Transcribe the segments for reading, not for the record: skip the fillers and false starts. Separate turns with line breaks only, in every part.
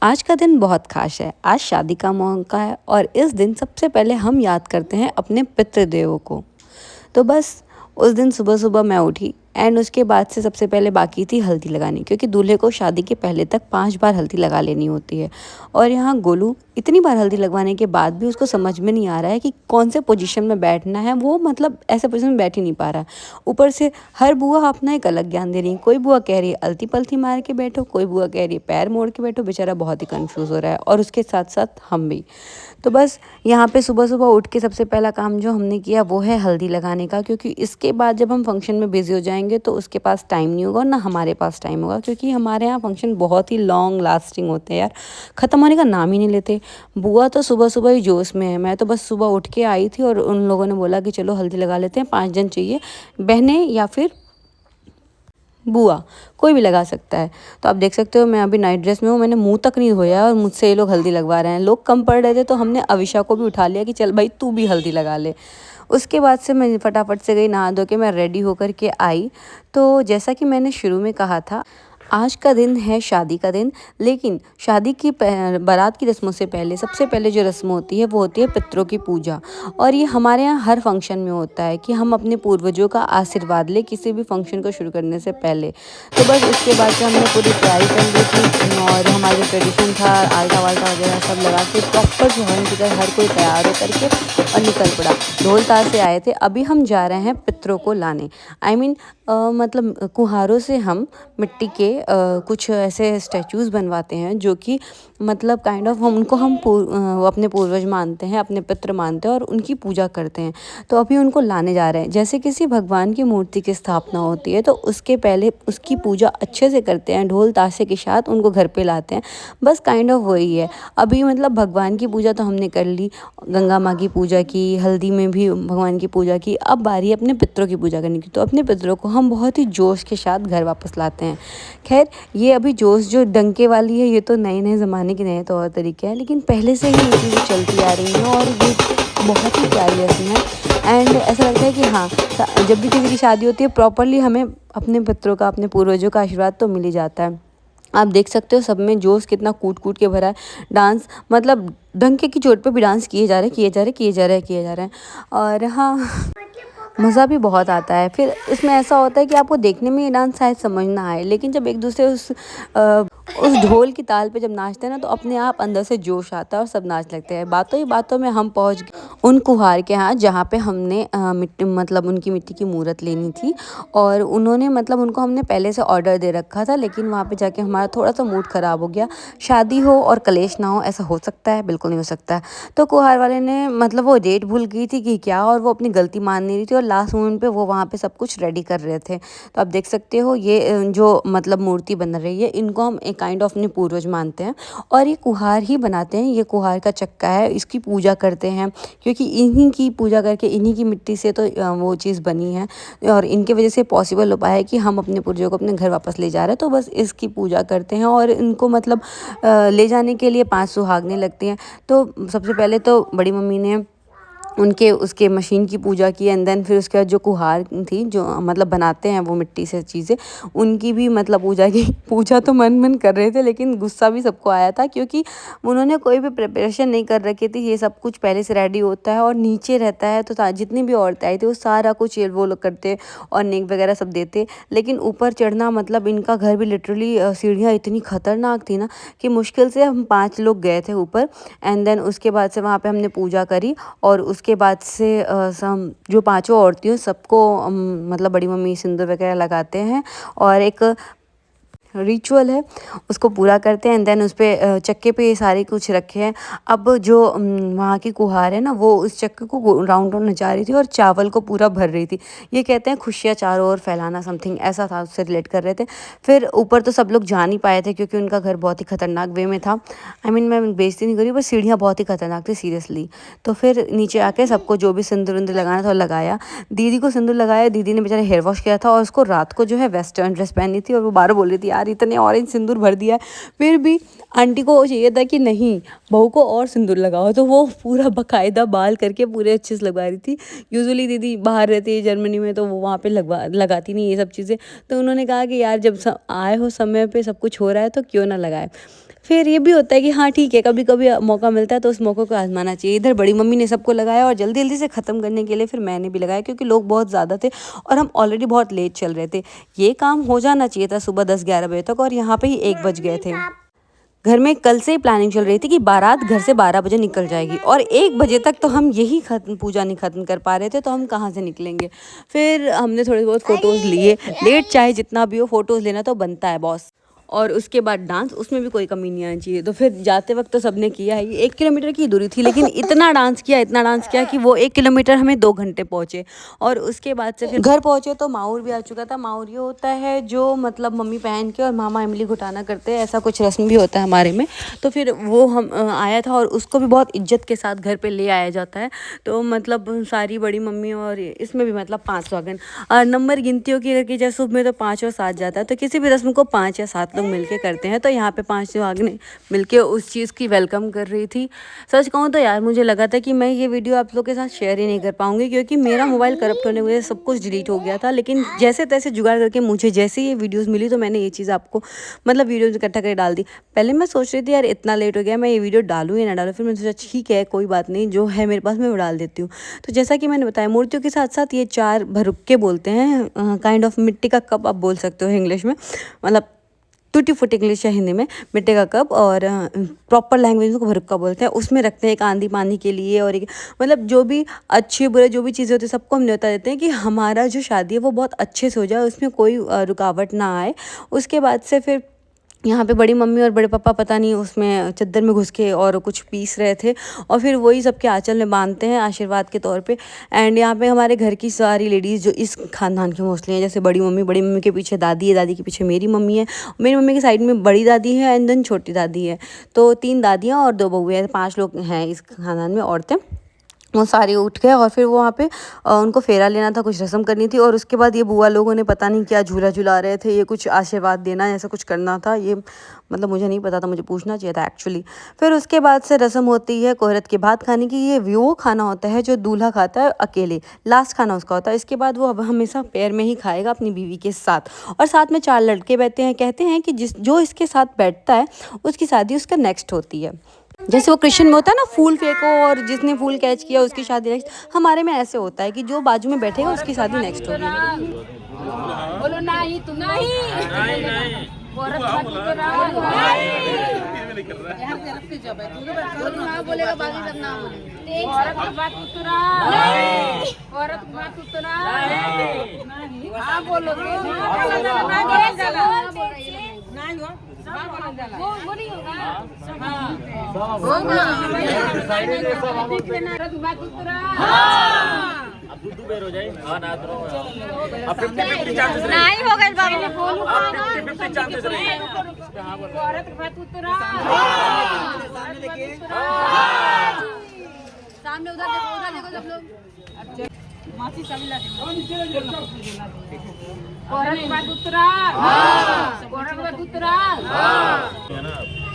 आज का दिन बहुत ख़ास है। आज शादी का मौका है और इस दिन सबसे पहले हम याद करते हैं अपने पितृदेवों को। तो बस उस दिन सुबह-सुबह मैं उठी एंड उसके बाद से सबसे पहले बाकी थी हल्दी लगानी, क्योंकि दूल्हे को शादी के पहले तक 5 बार हल्दी लगा लेनी होती है। और यहाँ गोलू इतनी बार हल्दी लगवाने के बाद भी उसको समझ में नहीं आ रहा है कि कौन से पोजीशन में बैठना है। वो मतलब ऐसे पोजीशन में बैठ ही नहीं पा रहा है। ऊपर से हर बुआ अपना एक अलग ज्ञान दे रही है। कोई बुआ कह रही है अलती-पलती मार के बैठो, कोई बुआ कह रही है पैर मोड़ के बैठो। बेचारा बहुत ही कन्फ्यूज़ हो रहा है और उसके साथ-साथ हम भी। तो बस यहाँ पे सुबह-सुबह उठ के सबसे पहला काम जो हमने किया वो है हल्दी लगाने का, क्योंकि इसके बाद जब हम फंक्शन में बिज़ी हो जाएँगे तो उसके पास टाइम नहीं होगा और ना हमारे पास टाइम होगा, क्योंकि हमारे यहाँ फंक्शन बहुत ही लॉन्ग लास्टिंग होते हैं यार, ख़त्म होने का नाम ही नहीं लेते। बुआ तो सुबह-सुबह ही जोश में है। मैं तो बस सुबह उठ के आई थी और उन लोगों ने बोला कि चलो हल्दी लगा लेते हैं, 5 जन चाहिए, बहनें या फिर बुआ, कोई भी लगा सकता है। तो आप देख सकते हो मैं अभी नाइट ड्रेस में हूँ, मैंने मुँह तक नहीं धोया और मुझसे ये लोग हल्दी लगवा रहे हैं। लोग कम पड़ रहे थे तो हमने अविशा को भी उठा लिया कि चल भाई तू भी हल्दी लगा ले। उसके बाद से मैं फटाफट से गई, नहा धो के मैं रेडी होकर के आई। तो जैसा कि मैंने शुरू में कहा था, आज का दिन है शादी का दिन, लेकिन शादी की बारात की रस्मों से पहले सबसे पहले जो रस्म होती है वो होती है पितरों की पूजा। और ये हमारे यहाँ हर फंक्शन में होता है कि हम अपने पूर्वजों का आशीर्वाद लें किसी भी फंक्शन को शुरू करने से पहले। तो बस उसके बाद से हमने पूरी तैयारी कर ली थी और हमारा जो ट्रेडिशन था आल्ता वाल्टा वगैरह सब लगा के प्रॉपर सुहानी की तरह हर कोई तैयार हो करके और निकल पड़ा। ढोल ताल से आए थे। अभी हम जा रहे हैं पितरों को लाने। आई मीन मतलब कुम्हारों से हम मिट्टी के कुछ ऐसे स्टैचूज़ बनवाते हैं जो कि मतलब काइंड ऑफ हम उनको अपने पूर्वज मानते हैं, अपने पितृ मानते हैं और उनकी पूजा करते हैं। तो अभी उनको लाने जा रहे हैं। जैसे किसी भगवान की मूर्ति की स्थापना होती है तो उसके पहले उसकी पूजा अच्छे से करते हैं, ढोल ताशे के साथ उनको घर पे लाते हैं। बस काइंड ऑफ वही है। अभी मतलब भगवान की पूजा तो हमने कर ली, गंगा माँ की पूजा की, हल्दी में भी भगवान की पूजा की। अब बारी है अपने पितरों की पूजा करने की। तो अपने पितरों को हम बहुत ही जोश के साथ घर वापस लाते हैं। खैर ये अभी जोश जो डंके वाली है ये तो नए-नए ज़माने के नए तौर तरीके हैं, लेकिन पहले से ही ये चीज़ें चलती आ रही हैं और ये बहुत ही प्यारी रस्म है। एंड ऐसा लगता है कि हाँ, जब भी किसी की शादी होती है प्रॉपरली हमें अपने पितरों का, अपने पूर्वजों का आशीर्वाद तो मिल ही जाता है। आप देख सकते हो सब में जोश कितना कूट-कूट के भरा है। डांस मतलब डंके की चोट पे भी डांस किए जा रहे हैं, किए जा रहे हैं, किए जा रहे हैं, किए जा रहे हैं। और हाँ, मज़ा भी बहुत आता है। फिर इसमें ऐसा होता है कि आपको देखने में ये डांस शायद समझ ना आए, लेकिन जब एक दूसरे उस ढोल की ताल पे जब नाचते हैं ना तो अपने आप अंदर से जोश आता है और सब नाच लगते हैं। बातों ही बातों में हम पहुँच गए उन कुम्हार के यहाँ जहाँ पे हमने मिट्टी मतलब उनकी मिट्टी की मूरत लेनी थी। और उन्होंने मतलब उनको हमने पहले से ऑर्डर दे रखा था, लेकिन वहाँ पे जाके हमारा थोड़ा-सा मूड ख़राब हो गया। शादी हो और कलेश ना हो, ऐसा हो सकता है? बिल्कुल नहीं हो सकता है। तो कुम्हार वाले ने मतलब वो डेट भूल गई थी कि क्या, और वो अपनी गलती मान नहीं रही थी और लास्ट मोमेंट पे वो वहाँ पे सब कुछ रेडी कर रहे थे। तो आप देख सकते हो ये जो मतलब मूर्ति बन रही है इनको हम एक काइंड ऑफ अपने पूर्वज मानते हैं और ये कुम्हार ही बनाते हैं। ये कुम्हार का चक्का है, इसकी पूजा करते हैं, क्योंकि इन्हीं की पूजा करके इन्हीं की मिट्टी से तो वो चीज़ बनी है और इनके वजह से पॉसिबल हो पाया है कि हम अपने पूर्वजों को अपने घर वापस ले जा रहे हैं। तो बस इसकी पूजा करते हैं और इनको मतलब ले जाने के लिए 5 सुहागनें लगती हैं। तो सबसे पहले तो बड़ी मम्मी ने उनके उसके मशीन की पूजा की एंड देन फिर उसके बाद जो कुम्हार थी जो मतलब बनाते हैं वो मिट्टी से चीज़ें, उनकी भी मतलब पूजा की। पूजा तो मन-मन कर रहे थे, लेकिन गुस्सा भी सबको आया था क्योंकि उन्होंने कोई भी प्रिपरेशन नहीं कर रखी थी। ये सब कुछ पहले से रेडी होता है और नीचे रहता है, तो जितनी भी औरतें आई थी वो सारा कुछ ये वो लोग करते और नेक वगैरह सब देते। लेकिन ऊपर चढ़ना मतलब इनका घर भी लिटरली सीढ़ियाँ इतनी खतरनाक थी ना कि मुश्किल से हम 5 लोग गए थे ऊपर एंड देन उसके बाद से वहाँ पे हमने पूजा करी और उसके बाद से सम जो पाँचों औरतें सबको मतलब बड़ी मम्मी सिंदूर वगैरह लगाते हैं और एक रिचुअल है उसको पूरा करते हैं एंड देन उस पे चक्के पे ये सारे कुछ रखे हैं। अब जो वहाँ की कुम्हार है ना वो उस चक्के को राउंड राउंड नचा रही थी और चावल को पूरा भर रही थी। ये कहते हैं खुशियाँ चारों ओर फैलाना, समथिंग ऐसा था, उससे रिलेट कर रहे थे। फिर ऊपर तो सब लोग जा नहीं पाए थे क्योंकि उनका घर बहुत ही खतरनाक वे में था। आई मीन मैं बेइज्जती नहीं करी, बस सीढ़ियाँ बहुत ही खतरनाक थी सीरियसली। तो फिर नीचे आके सबको जो भी सिंदूर विंदूर लगाना था वो लगाया। दीदी को सिंदूर लगाया, दीदी ने बेचारे हेयर वॉश किया था और उसको रात को जो है वेस्टर्न ड्रेस पहनी थी और वो बार बोल रही थी यार इतने ऑरेंज सिंदूर भर दिया है। फिर भी आंटी को चाहिए था कि नहीं बहू को और सिंदूर लगाओ, तो वो पूरा बाकायदा बाल करके पूरे अच्छे से लगवा रही थी। यूजुअली दीदी बाहर रहती है जर्मनी में तो वो वहाँ पे लगाती नहीं ये सब चीज़ें। तो उन्होंने कहा कि यार जब आए हो समय पे सब कुछ हो रहा है तो क्यों ना लगाए। फिर ये भी होता है कि हाँ ठीक है, कभी कभी मौका मिलता है तो उस मौके को आजमाना चाहिए। इधर बड़ी मम्मी ने सबको लगाया और जल्दी जल्दी से ख़त्म करने के लिए फिर मैंने भी लगाया, क्योंकि लोग बहुत ज़्यादा थे और हम ऑलरेडी बहुत लेट चल रहे थे। ये काम हो जाना चाहिए था सुबह 10-11 बजे तक, और यहाँ पे ही 1 बज गए थे। घर में कल से ही प्लानिंग चल रही थी कि बारात घर से 12 बजे निकल जाएगी, और 1 बजे तक तो हम यही पूजा नहीं ख़त्म कर पा रहे थे, तो हम कहाँ से निकलेंगे। फिर हमने थोड़े बहुत फ़ोटोज़ लिए, लेट चाहे जितना भी हो फ़ोटोज़ लेना तो बनता है बॉस। और उसके बाद डांस, उसमें भी कोई कमी नहीं आनी चाहिए। तो फिर जाते वक्त तो सबने किया है। ये 1 किलोमीटर की दूरी थी, लेकिन इतना डांस किया कि वो 1 किलोमीटर हमें 2 घंटे पहुँचे। और उसके बाद से फिर घर पहुँचे तो माहौर भी आ चुका था। माहौर ये होता है जो मतलब मम्मी पहन के और मामा इमली घुटाना करते हैं, ऐसा कुछ रस्म भी होता है हमारे में। तो फिर वो हम आया था, और उसको भी बहुत इज्जत के साथ घर पर ले आया जाता है। तो मतलब सारी बड़ी मम्मी, और इसमें भी मतलब 5 सुहागन, नंबर गिनतियों की अगर जैसे में तो 5 और 7 जाता है, तो किसी भी रस्म को 5 या 7 लोग मिलके करते हैं। तो यहाँ पे 5 सुहागनें मिलके उस चीज़ की वेलकम कर रही थी। सच कहूँ तो यार मुझे लगा था कि मैं ये वीडियो आप लोगों के साथ शेयर ही नहीं कर पाऊंगी, क्योंकि मेरा मोबाइल करप्ट होने की वजह से सब कुछ डिलीट हो गया था। लेकिन जैसे तैसे जुगाड़ करके मुझे जैसे ये वीडियोज़ मिली तो मैंने ये चीज़ आपको मतलब वीडियोज़ इकट्ठा करके डाल दी। पहले मैं सोच रही थी यार इतना लेट हो गया, मैं ये वीडियो डालूँ या ना डालूँ। फिर मैंने सोचा ठीक है कोई बात नहीं, जो है मेरे पास मैं वो डाल देती हूँ। तो जैसा कि मैंने बताया, मूर्तियों के साथ साथ ये 4 भरुक्के बोलते हैं, काइंड ऑफ मिट्टी का कप आप बोल सकते हो इंग्लिश में, मतलब टूटी फूटी इंग्लिश या हिंदी में मिट्टी का कप, और प्रॉपर लैंग्वेज में भरुक्का बोलते हैं। उसमें रखते हैं एक आंधी पानी के लिए, और एक मतलब जो भी अच्छे बुरे जो भी चीज़ें होती है सबको हम न्योता देते हैं कि हमारा जो शादी है वो बहुत अच्छे से हो जाए, उसमें कोई रुकावट ना आए। उसके बाद से फिर यहाँ पे बड़ी मम्मी और बड़े पापा पता नहीं उसमें चद्दर में घुस के और कुछ पीस रहे थे, और फिर वही सबके आंचल में बांधते हैं आशीर्वाद के तौर पे। एंड यहाँ पे हमारे घर की सारी लेडीज़ जो इस खानदान की मोस्टली हैं, जैसे बड़ी मम्मी के पीछे दादी है, दादी के पीछे मेरी मम्मी है, मेरी मम्मी की साइड में बड़ी दादी है, एंड देन छोटी दादी है। तो 3 दादियाँ और 2 बहू हैं, 5 लोग हैं इस खानदान में औरतें। वो सारे उठ गए और फिर वो वहाँ पे उनको फेरा लेना था, कुछ रस्म करनी थी। और उसके बाद ये बुआ लोगों ने पता नहीं क्या झूला झुला रहे थे, ये कुछ आशीर्वाद देना ऐसा कुछ करना था। ये मतलब मुझे नहीं पता था, मुझे पूछना चाहिए था एक्चुअली। फिर उसके बाद से रस्म होती है कोहरत के भात खाने की। ये वो खाना होता है जो दूल्हा खाता है अकेले, लास्ट खाना उसका होता है। इसके बाद वो अब हमेशा पैर में ही खाएगा अपनी बीवी के साथ, और साथ में 4 लड़के बैठते हैं। कहते हैं कि जो इसके साथ बैठता है उसकी शादी उसका नेक्स्ट होती है। जैसे वो क्रिश्चियन में होता है ना, फूल फेंको और जिसने फूल कैच किया उसकी शादी नेक्स्ट, हमारे में ऐसे होता है कि जो बाजू में बैठेगा उसकी शादी नेक्स्ट होगी। बोलो नहीं तुम नहीं
नहीं हो गए सामने उधर देखो सब लोग।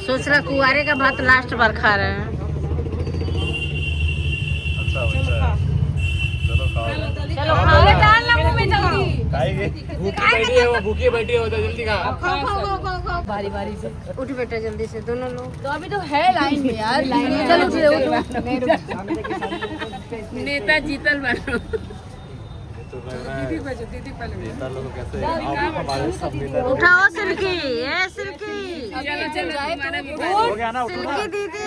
सोच रहा कुआरे का भात लास्ट बार खा रहे हैं। चलो खाओ, डालना मुंह में जल्दी।
भूखी बैठी है जल्दी खा।
बारी बारी से उठ बेटा जल्दी से दोनों लोग। तो अभी तो है लाइन में यार, चलो नेता जीतल बनो। उठाओ सिल्की, ये सिल्की सिल्की दीदी।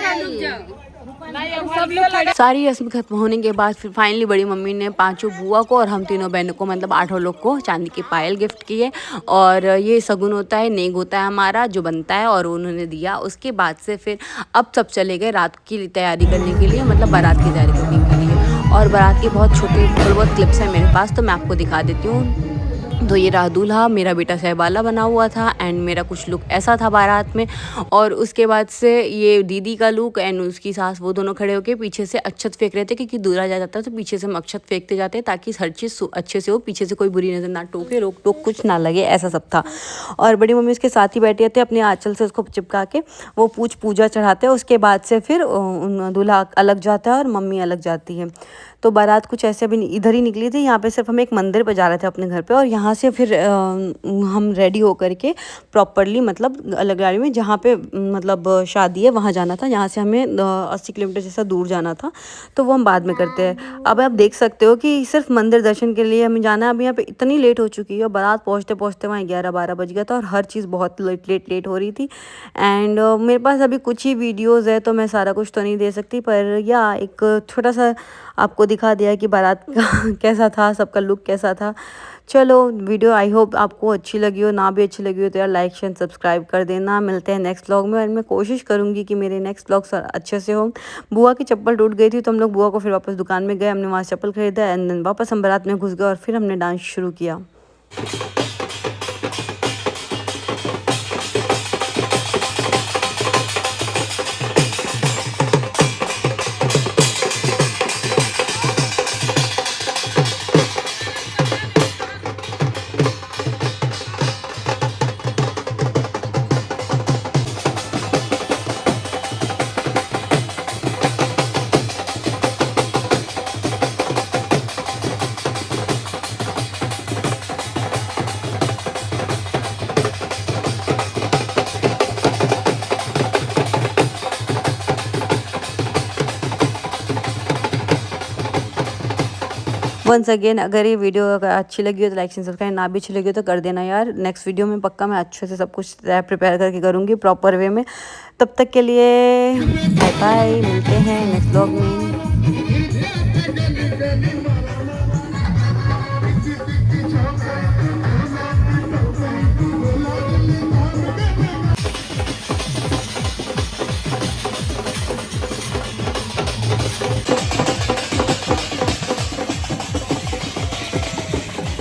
सारी रस्म खत्म होने के बाद फिर फाइनली बड़ी मम्मी ने 5 बुआ को और हम तीनों बहनों को मतलब 8 लोग को चांदी की पायल गिफ्ट किए। और ये सगुन होता है, नेग होता है हमारा जो बनता है, और उन्होंने दिया। उसके बाद से फिर अब सब चले गए रात की तैयारी करने के लिए, मतलब बारात की तैयारी करने के लिए। और बारात के बहुत छोटे थोड़े बहुत क्लिप्स हैं मेरे पास, तो मैं आपको दिखा देती हूँ। तो ये रहा दूल्हा, मेरा बेटा सहबाला बना हुआ था, एंड मेरा कुछ लुक ऐसा था बारात में। और उसके बाद से ये दीदी का लुक एंड उसकी सास, वो दोनों खड़े होकर पीछे से अक्षत फेंक रहे थे, क्योंकि दूल्हा जा जाता है तो पीछे से हम अक्षत फेंकते जाते हैं ताकि हर चीज़ अच्छे से हो, पीछे से कोई बुरी नज़र ना टोके, रोक टोक कुछ ना लगे, ऐसा सब था। और बड़ी मम्मी उसके साथ ही बैठे थे, अपने आंचल से उसको चिपका के वो पूजा चढ़ाते हैं। उसके बाद से फिर दूल्हा अलग जाता है और मम्मी अलग जाती है। तो बारात कुछ ऐसे अभी इधर ही निकली थी, यहाँ पे सिर्फ हम एक मंदिर पे जा रहे थे अपने घर पे, और यहाँ से फिर हम रेडी होकर के प्रॉपरली मतलब अलग गाड़ी में जहाँ पे मतलब शादी है वहाँ जाना था। यहाँ से हमें 80 किलोमीटर जैसा दूर जाना था, तो वो हम बाद में करते हैं। अब आप देख सकते हो कि सिर्फ मंदिर दर्शन के लिए हमें जाना है। अब यहाँ पे इतनी लेट हो चुकी है, बारात पहुँचते पहुँचते वहाँ 11-12 बज गया था, और हर चीज़ बहुत लेट हो रही थी। एंड मेरे पास अभी कुछ ही वीडियोज़ है, तो मैं सारा कुछ तो नहीं दे सकती, पर या एक छोटा सा आपको दिखा दिया कि बारात का कैसा था, सबका लुक कैसा था। चलो वीडियो आई होप आपको अच्छी लगी हो, ना भी अच्छी लगी हो तो यार लाइक शेयर सब्सक्राइब कर देना। मिलते हैं नेक्स्ट व्लॉग में, और मैं कोशिश करूँगी कि मेरे नेक्स्ट व्लॉग्स अच्छे से हो। बुआ की चप्पल टूट गई थी, तो हम लोग बुआ को फिर वापस दुकान में गए, हमने वहाँ चप्पल खरीदा, एंड देन वापस हम बारात में घुस गए और फिर हमने डांस शुरू किया। वंस अगेन अगर ये वीडियो अगर अच्छी लगी हो तो लाइक एंड सब्सक्राइब, ना भी अच्छी लगी हो तो कर देना यार। नेक्स्ट वीडियो में पक्का मैं अच्छे से सब कुछ प्रिपेयर करके करूँगी प्रॉपर वे में। तब तक के लिए बाय बाय, मिलते हैं नेक्स्ट व्लॉग में।